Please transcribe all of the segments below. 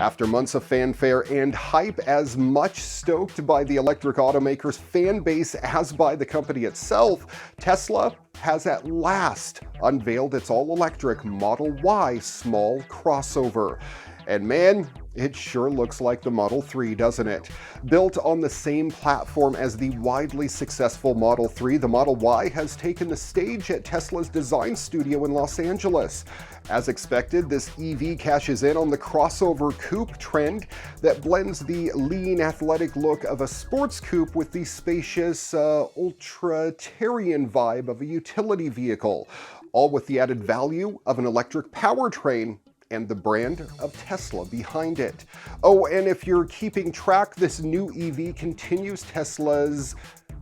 After months of fanfare and hype, as much stoked by the electric automaker's fan base as by the company itself, Tesla has at last unveiled its all-electric Model Y small crossover. And man, it sure looks like the Model 3, doesn't it? Built on the same platform as the widely successful Model 3, the Model Y has taken the stage at Tesla's design studio in Los Angeles. As expected, this EV cashes in on the crossover coupe trend that blends the lean, athletic look of a sports coupe with the spacious, ultratarian vibe of a utility vehicle, all with the added value of an electric powertrain and the brand of Tesla behind it. Oh, and if you're keeping track, this new EV continues Tesla's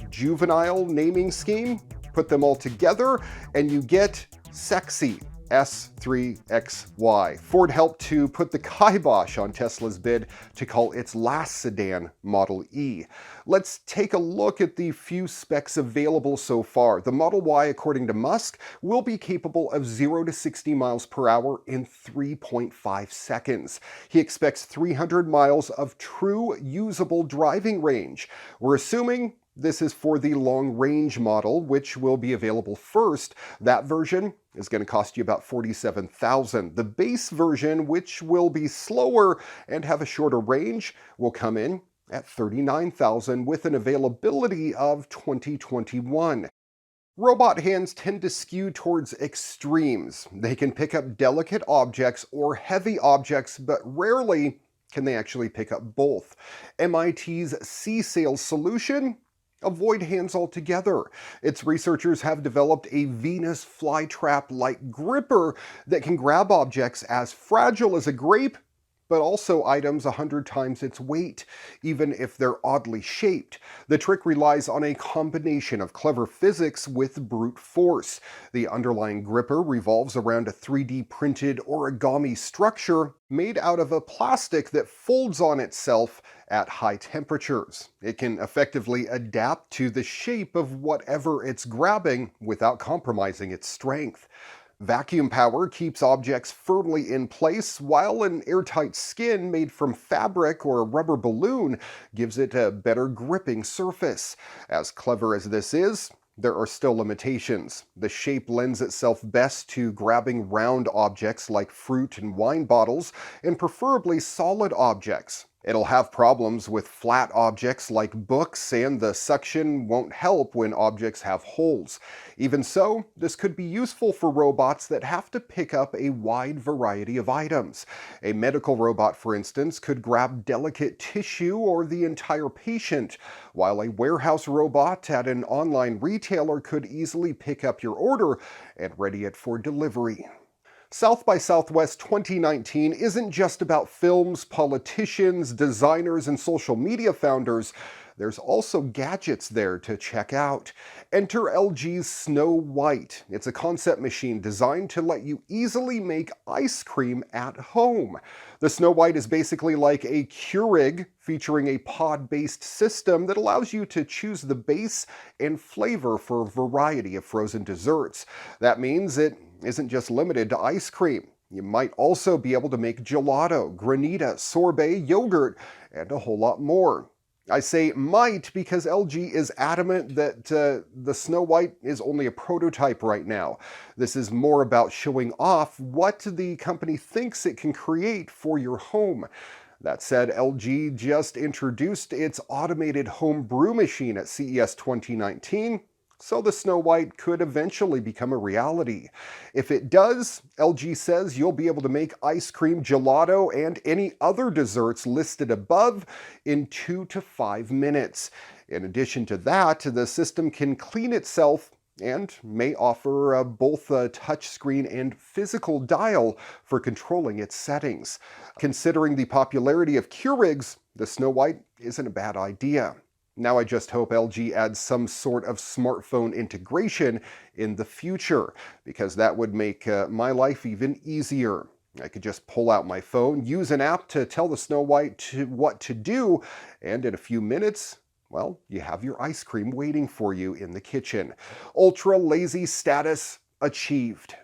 juvenile naming scheme. Put them all together and you get sexy. S3XY. Ford helped to put the kibosh on Tesla's bid to call its last sedan Model E. Let's take a look at the few specs available so far. The Model Y, according to Musk, will be capable of 0 to 60 miles per hour in 3.5 seconds. He expects 300 miles of true usable driving range. We're assuming this is for the long-range model, which will be available first. That version is going to cost you about $47,000. The base version, which will be slower and have a shorter range, will come in at $39,000 with an availability of 2021. Robot hands tend to skew towards extremes. They can pick up delicate objects or heavy objects, but rarely can they actually pick up both. MIT's C-Sales solution? Avoid hands altogether. Its researchers have developed a Venus flytrap-like gripper that can grab objects as fragile as a grape, but also items 100 times its weight, even if they're oddly shaped. The trick relies on a combination of clever physics with brute force. The underlying gripper revolves around a 3D printed origami structure made out of a plastic that folds on itself at high temperatures. It can effectively adapt to the shape of whatever it's grabbing without compromising its strength. Vacuum power keeps objects firmly in place, while an airtight skin made from fabric or a rubber balloon gives it a better gripping surface. As clever as this is, there are still limitations. The shape lends itself best to grabbing round objects like fruit and wine bottles, and preferably solid objects. It'll have problems with flat objects like books, and the suction won't help when objects have holes. Even so, this could be useful for robots that have to pick up a wide variety of items. A medical robot, for instance, could grab delicate tissue or the entire patient, while a warehouse robot at an online retailer could easily pick up your order and ready it for delivery. South by Southwest 2019 isn't just about films, politicians, designers, and social media founders. There's also gadgets there to check out. Enter LG's Snow White. It's a concept machine designed to let you easily make ice cream at home. The Snow White is basically like a Keurig featuring a pod-based system that allows you to choose the base and flavor for a variety of frozen desserts. That means it isn't just limited to ice cream. You might also be able to make gelato, granita, sorbet, yogurt, and a whole lot more. I say might because LG is adamant that the Snow White is only a prototype right now. This is more about showing off what the company thinks it can create for your home. That said, LG just introduced its automated home brew machine at CES 2019. So the Snow White could eventually become a reality. If it does, LG says you'll be able to make ice cream, gelato, and any other desserts listed above in 2 to 5 minutes. In addition to that, the system can clean itself and may offer both a touchscreen and physical dial for controlling its settings. Considering the popularity of Keurigs, the Snow White isn't a bad idea. Now I just hope LG adds some sort of smartphone integration in the future, because that would make my life even easier. I could just pull out my phone, use an app to tell the Snow White what to do, and in a few minutes, well, you have your ice cream waiting for you in the kitchen. Ultra lazy status achieved.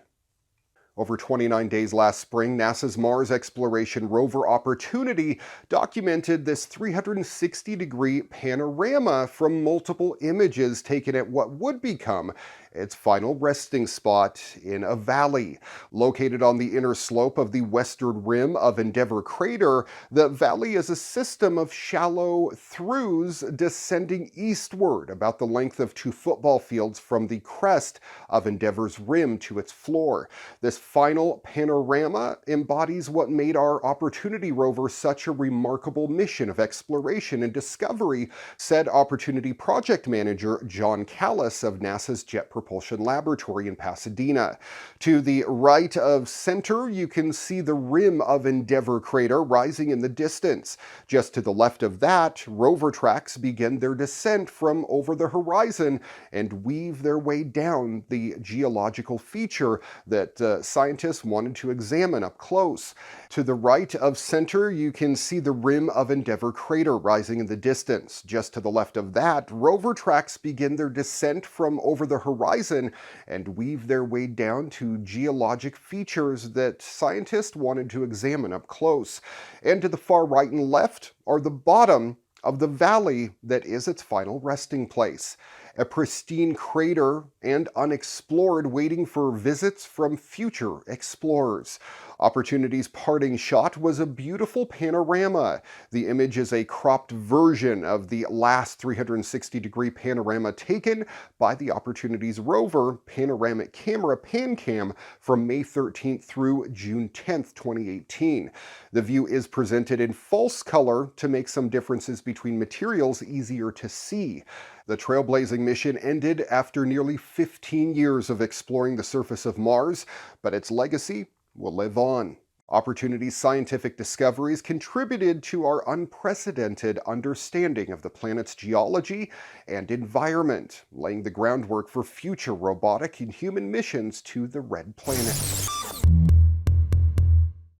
Over 29 days last spring, NASA's Mars exploration rover Opportunity documented this 360-degree panorama from multiple images taken at what would become its final resting spot in a valley. Located on the inner slope of the western rim of Endeavour crater, the valley is a system of shallow throughs descending eastward about the length of 2 football fields from the crest of Endeavour's rim to its floor. This final panorama embodies what made our Opportunity rover such a remarkable mission of exploration and discovery, said Opportunity project manager John Callis of NASA's Jet Propulsion Laboratory in Pasadena. To the right of center, you can see the rim of Endeavour crater rising in the distance. Just to the left of that, rover tracks begin their descent from over the horizon and weave their way down the geological feature that scientists wanted to examine up close. To the right of center, you can see the rim of Endeavour crater rising in the distance. Just to the left of that, rover tracks begin their descent from over the horizon and weave their way down to geologic features that scientists wanted to examine up close. And to the far right and left are the bottom of the valley that is its final resting place. A pristine crater and unexplored, waiting for visits from future explorers. Opportunity's parting shot was a beautiful panorama. The image is a cropped version of the last 360-degree panorama taken by the Opportunity's rover panoramic camera PanCam from May 13th through June 10th, 2018. The view is presented in false color to make some differences between materials easier to see. The trailblazing mission ended after nearly 15 years of exploring the surface of Mars, but its legacy will live on. Opportunity's scientific discoveries contributed to our unprecedented understanding of the planet's geology and environment, laying the groundwork for future robotic and human missions to the Red Planet.